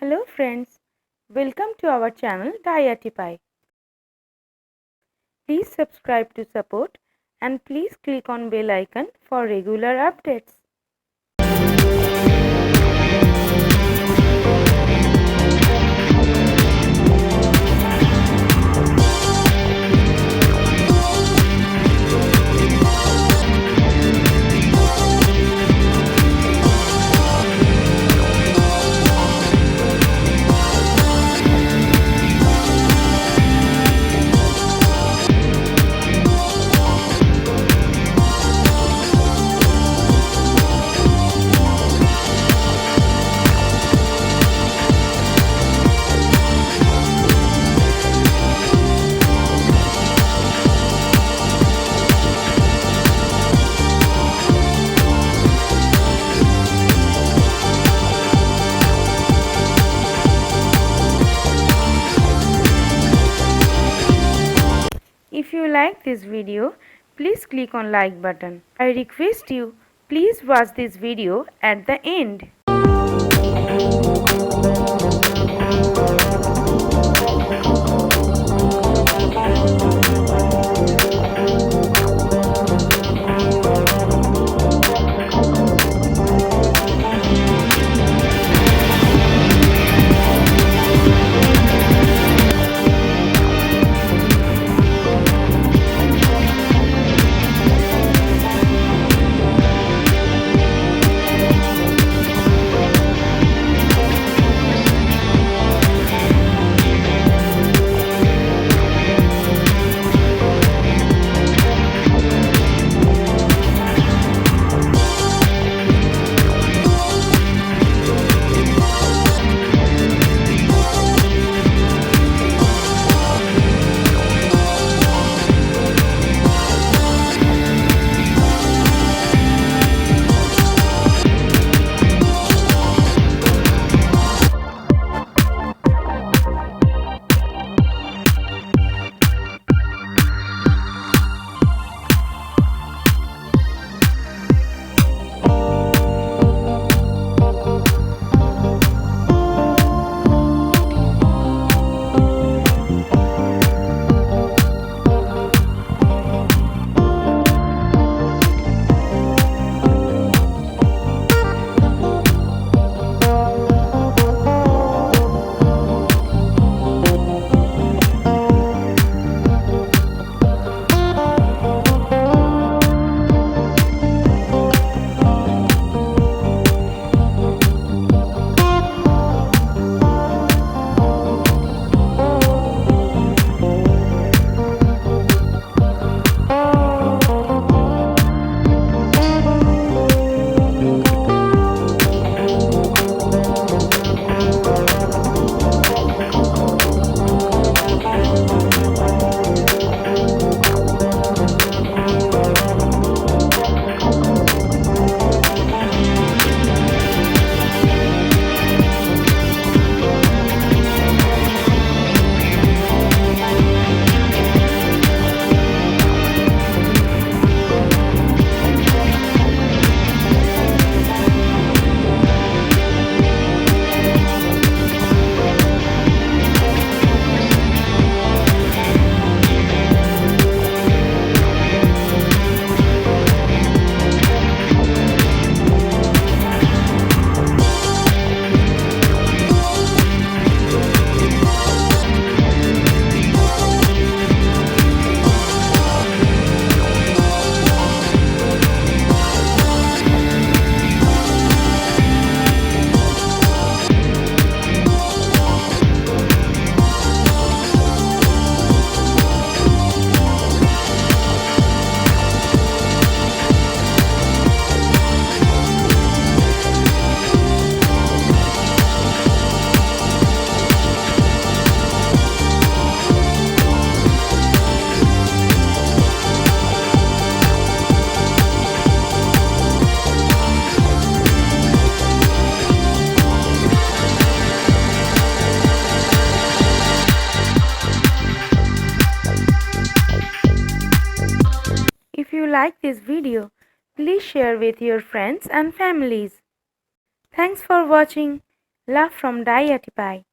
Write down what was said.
Hello friends, welcome to our channel DiyArtiePie. Please subscribe to support and please click on bell icon for regular updates. If you like this video, please click on like button. I request you, please watch this video at the end. If you like this video, please share with your friends and families. Thanks for watching. Love from DiyArtiePie.